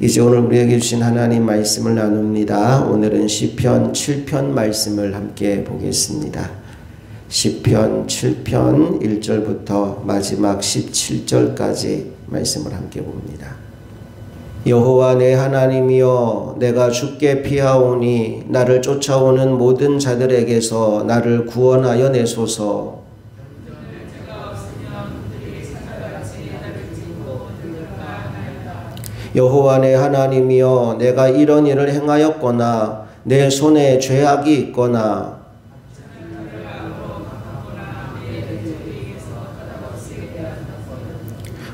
이제 오늘 우리에게 주신 하나님 말씀을 나눕니다. 오늘은 시편 7편 말씀을 함께 보겠습니다. 시편 7편 1절부터 마지막 17절까지 말씀을 함께 봅니다. 여호와 내 하나님이여, 내가 주께 피하오니 나를 쫓아오는 모든 자들에게서 나를 구원하여 내소서. 여호와 내 하나님이여, 내가 이런 일을 행하였거나 내 손에 죄악이 있거나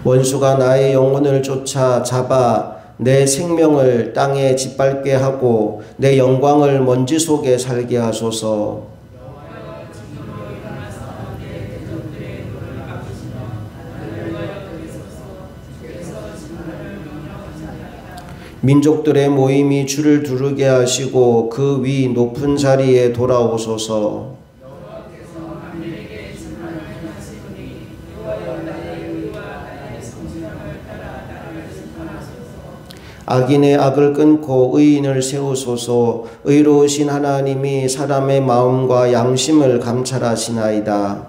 원수가 나의 영혼을 쫓아 잡아 내 생명을 땅에 짓밟게 하고 내 영광을 먼지 속에 살게 하소서. 민족들의 모임이 주를 두르게 하시고 그 위 높은 자리에 돌아오소서. 악인의 악을 끊고 의인을 세우소서. 의로우신 하나님이 사람의 마음과 양심을 감찰하시나이다.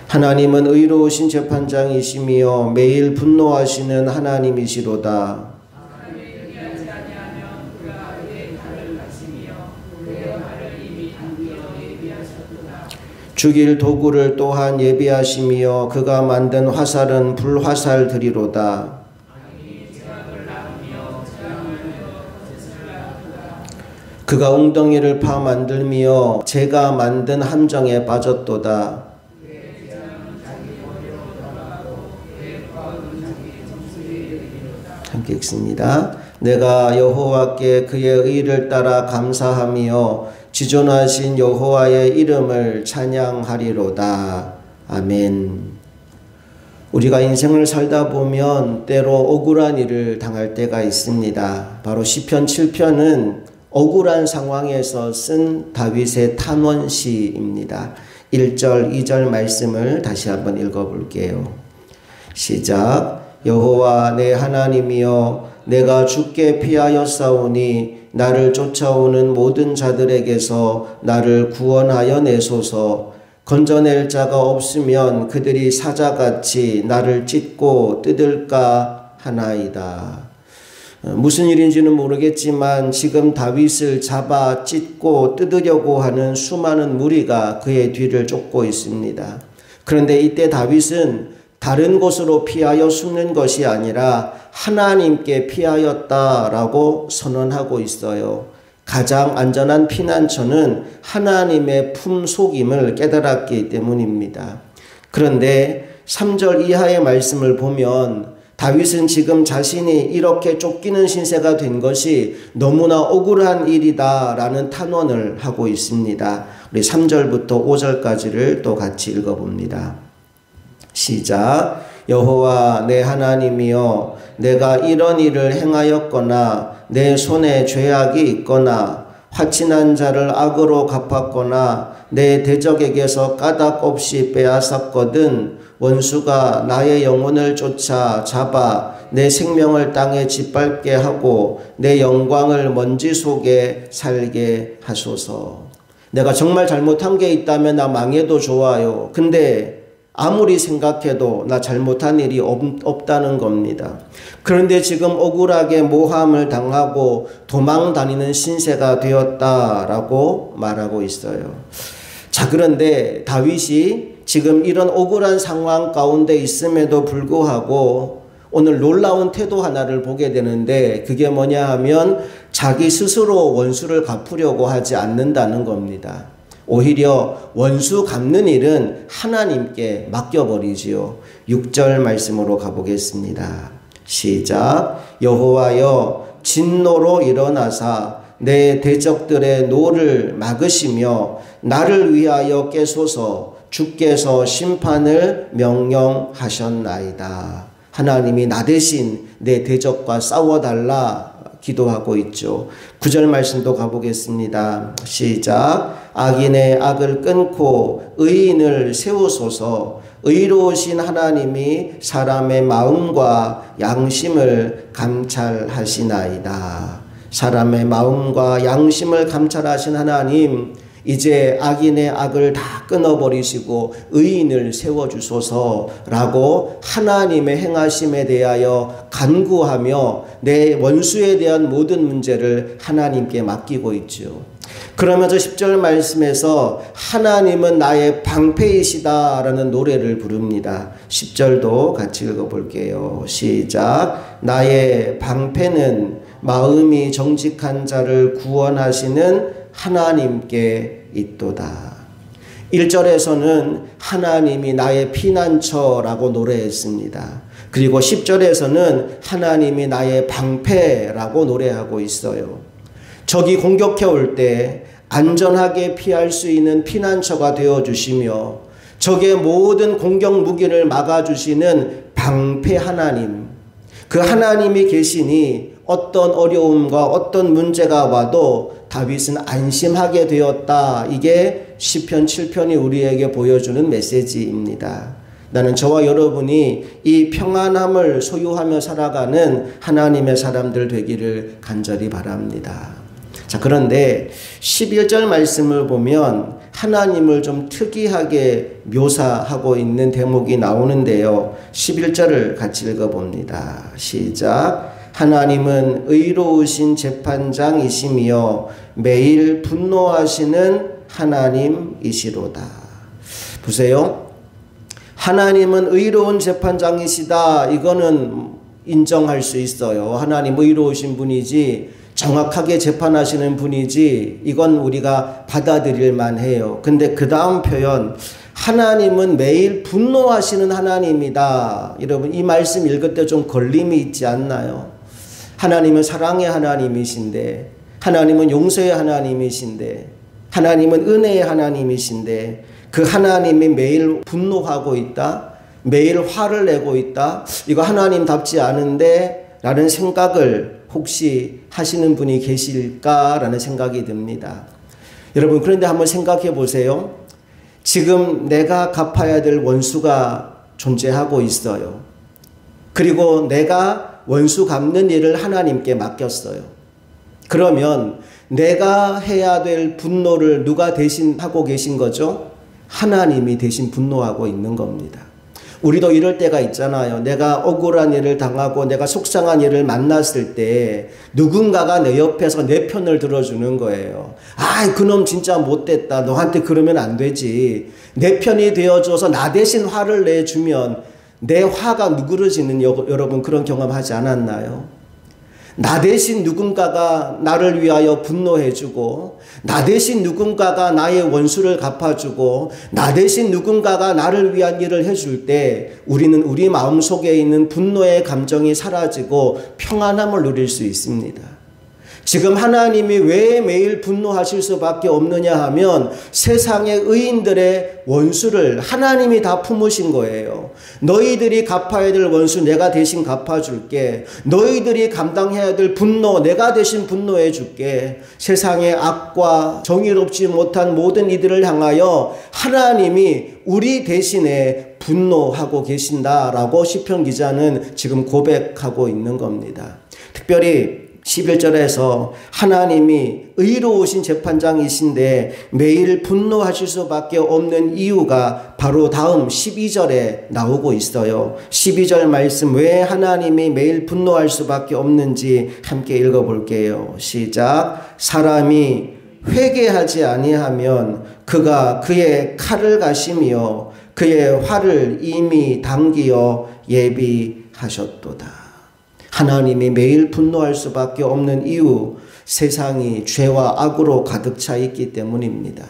하나님은 의로우신 재판장이시며 매일 분노하시는 하나님이시로다. 죽일 도구를 또한 예비하시며 그가 만든 화살은 불화살들이로다. 그가 웅덩이를 파 만들며 제가 만든 함정에 빠졌도다. 함께 읽습니다. 내가 여호와께 그의 의를 따라 감사하며 지존하신 여호와의 이름을 찬양하리로다. 아멘. 우리가 인생을 살다 보면 때로 억울한 일을 당할 때가 있습니다. 바로 시편 7편은 억울한 상황에서 쓴 다윗의 탄원시입니다. 1절, 2절 말씀을 다시 한번 읽어볼게요. 시작. 여호와 내 하나님이여, 내가 주께 피하였사오니 나를 쫓아오는 모든 자들에게서 나를 구원하여 내소서. 건져낼 자가 없으면 그들이 사자같이 나를 찢고 뜯을까 하나이다. 무슨 일인지는 모르겠지만 지금 다윗을 잡아 찢고 뜯으려고 하는 수많은 무리가 그의 뒤를 쫓고 있습니다. 그런데 이때 다윗은 다른 곳으로 피하여 숨는 것이 아니라 하나님께 피하였다라고 선언하고 있어요. 가장 안전한 피난처는 하나님의 품속임을 깨달았기 때문입니다. 그런데 3절 이하의 말씀을 보면 다윗은 지금 자신이 이렇게 쫓기는 신세가 된 것이 너무나 억울한 일이다라는 탄원을 하고 있습니다. 우리 3절부터 5절까지를 또 같이 읽어봅니다. 시작. 여호와 내 하나님이여, 내가 이런 일을 행하였거나 내 손에 죄악이 있거나 화친한 자를 악으로 갚았거나 내 대적에게서 까닭 없이 빼앗았거든 원수가 나의 영혼을 쫓아 잡아 내 생명을 땅에 짓밟게 하고 내 영광을 먼지 속에 살게 하소서. 내가 정말 잘못한 게 있다면 나 망해도 좋아요. 근데 아무리 생각해도 나 잘못한 일이 없다는 겁니다. 그런데 지금 억울하게 모함을 당하고 도망 다니는 신세가 되었다라고 말하고 있어요. 자, 그런데 다윗이 지금 이런 억울한 상황 가운데 있음에도 불구하고 오늘 놀라운 태도 하나를 보게 되는데 그게 뭐냐 하면 자기 스스로 원수를 갚으려고 하지 않는다는 겁니다. 오히려 원수 갚는 일은 하나님께 맡겨버리지요. 6절 말씀으로 가보겠습니다. 시작. 여호와여, 진노로 일어나사 내 대적들의 노를 막으시며 나를 위하여 깨소서. 주께서 심판을 명령하셨나이다. 하나님이 나 대신 내 대적과 싸워달라 기도하고 있죠. 9절 말씀도 가보겠습니다. 시작. 악인의 악을 끊고 의인을 세우소서. 의로우신 하나님이 사람의 마음과 양심을 감찰하시나이다. 사람의 마음과 양심을 감찰하신 하나님, 이제 악인의 악을 다 끊어버리시고 의인을 세워주소서라고 하나님의 행하심에 대하여 간구하며 내 원수에 대한 모든 문제를 하나님께 맡기고 있죠. 그러면서 10절 말씀에서 하나님은 나의 방패이시다라는 노래를 부릅니다. 10절도 같이 읽어볼게요. 시작. 나의 방패는 마음이 정직한 자를 구원하시는 하나님께 있도다. 1절에서는 하나님이 나의 피난처라고 노래했습니다. 그리고 10절에서는 하나님이 나의 방패라고 노래하고 있어요. 적이 공격해 올 때 안전하게 피할 수 있는 피난처가 되어주시며 적의 모든 공격 무기를 막아주시는 방패 하나님, 그 하나님이 계시니 어떤 어려움과 어떤 문제가 와도 다윗은 안심하게 되었다. 이게 시편 7편이 우리에게 보여주는 메시지입니다. 나는 저와 여러분이 이 평안함을 소유하며 살아가는 하나님의 사람들 되기를 간절히 바랍니다. 자, 그런데 11절 말씀을 보면 하나님을 좀 특이하게 묘사하고 있는 대목이 나오는데요. 11절을 같이 읽어봅니다. 시작. 하나님은 의로우신 재판장이시며 매일 분노하시는 하나님이시로다. 보세요. 하나님은 의로운 재판장이시다. 이거는 인정할 수 있어요. 하나님 의로우신 분이지, 정확하게 재판하시는 분이지, 이건 우리가 받아들일 만해요. 근데 그 다음 표현, 하나님은 매일 분노하시는 하나님이다. 여러분, 이 말씀 읽을 때 좀 걸림이 있지 않나요? 하나님은 사랑의 하나님이신데, 하나님은 용서의 하나님이신데, 하나님은 은혜의 하나님이신데, 그 하나님이 매일 분노하고 있다, 매일 화를 내고 있다, 이거 하나님답지 않은데 라는 생각을 혹시 하시는 분이 계실까라는 생각이 듭니다. 여러분, 그런데 한번 생각해 보세요. 지금 내가 갚아야 될 원수가 존재하고 있어요. 그리고 내가 원수 갚는 일을 하나님께 맡겼어요. 그러면 내가 해야 될 분노를 누가 대신 하고 계신 거죠? 하나님이 대신 분노하고 있는 겁니다. 우리도 이럴 때가 있잖아요. 내가 억울한 일을 당하고 내가 속상한 일을 만났을 때 누군가가 내 옆에서 내 편을 들어주는 거예요. 아, 그놈 진짜 못됐다. 너한테 그러면 안 되지. 내 편이 되어줘서 나 대신 화를 내주면 내 화가 누그러지는, 여러분 그런 경험하지 않았나요? 나 대신 누군가가 나를 위하여 분노해주고, 나 대신 누군가가 나의 원수를 갚아주고, 나 대신 누군가가 나를 위한 일을 해줄 때 우리는 우리 마음속에 있는 분노의 감정이 사라지고 평안함을 누릴 수 있습니다. 지금 하나님이 왜 매일 분노하실 수밖에 없느냐 하면 세상의 의인들의 원수를 하나님이 다 품으신 거예요. 너희들이 갚아야 될 원수 내가 대신 갚아줄게. 너희들이 감당해야 될 분노 내가 대신 분노해 줄게. 세상의 악과 정의롭지 못한 모든 이들을 향하여 하나님이 우리 대신에 분노하고 계신다라고 시편 기자는 지금 고백하고 있는 겁니다. 특별히 11절에서 하나님이 의로우신 재판장이신데 매일 분노하실 수밖에 없는 이유가 바로 다음 12절에 나오고 있어요. 12절 말씀, 왜 하나님이 매일 분노할 수밖에 없는지 함께 읽어볼게요. 시작. 사람이 회개하지 아니하면 그가 그의 칼을 가시며 그의 활을 이미 당기어 예비하셨도다. 하나님이 매일 분노할 수밖에 없는 이유, 세상이 죄와 악으로 가득 차 있기 때문입니다.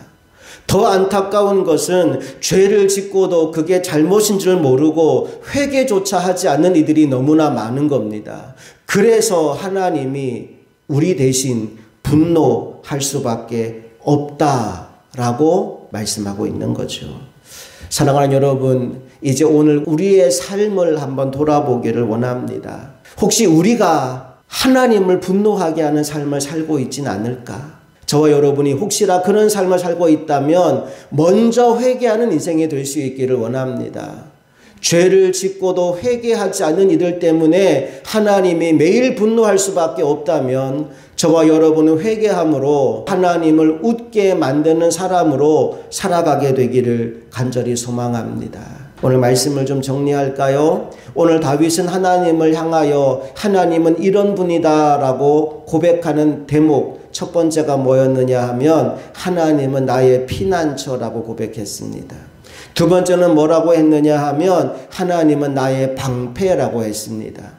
더 안타까운 것은 죄를 짓고도 그게 잘못인 줄 모르고 회개조차 하지 않는 이들이 너무나 많은 겁니다. 그래서 하나님이 우리 대신 분노할 수밖에 없다라고 말씀하고 있는 거죠. 사랑하는 여러분, 이제 오늘 우리의 삶을 한번 돌아보기를 원합니다. 혹시 우리가 하나님을 분노하게 하는 삶을 살고 있지는 않을까? 저와 여러분이 혹시나 그런 삶을 살고 있다면 먼저 회개하는 인생이 될 수 있기를 원합니다. 죄를 짓고도 회개하지 않는 이들 때문에 하나님이 매일 분노할 수밖에 없다면 저와 여러분은 회개함으로 하나님을 웃게 만드는 사람으로 살아가게 되기를 간절히 소망합니다. 오늘 말씀을 좀 정리할까요? 오늘 다윗은 하나님을 향하여 하나님은 이런 분이다라고 고백하는 대목 첫 번째가 뭐였느냐 하면 하나님은 나의 피난처라고 고백했습니다. 두 번째는 뭐라고 했느냐 하면 하나님은 나의 방패라고 했습니다.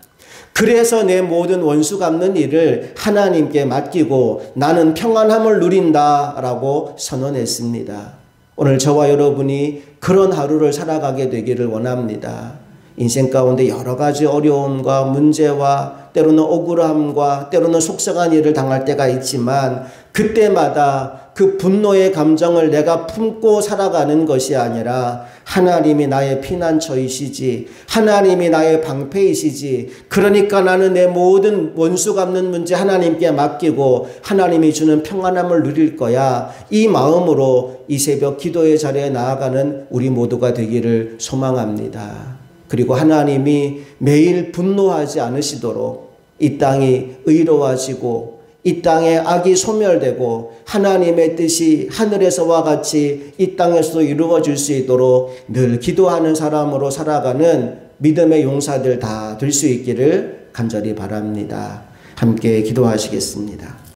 그래서 내 모든 원수 갚는 일을 하나님께 맡기고 나는 평안함을 누린다라고 선언했습니다. 오늘 저와 여러분이 그런 하루를 살아가게 되기를 원합니다. 인생 가운데 여러 가지 어려움과 문제와 때로는 억울함과 때로는 속상한 일을 당할 때가 있지만 그때마다 그 분노의 감정을 내가 품고 살아가는 것이 아니라 하나님이 나의 피난처이시지, 하나님이 나의 방패이시지, 그러니까 나는 내 모든 원수 갚는 문제 하나님께 맡기고 하나님이 주는 평안함을 누릴 거야. 이 마음으로 이 새벽 기도의 자리에 나아가는 우리 모두가 되기를 소망합니다. 그리고 하나님이 매일 분노하지 않으시도록 이 땅이 의로워지고 이 땅에 악이 소멸되고 하나님의 뜻이 하늘에서와 같이 이 땅에서도 이루어질 수 있도록 늘 기도하는 사람으로 살아가는 믿음의 용사들 다 될 수 있기를 간절히 바랍니다. 함께 기도하시겠습니다.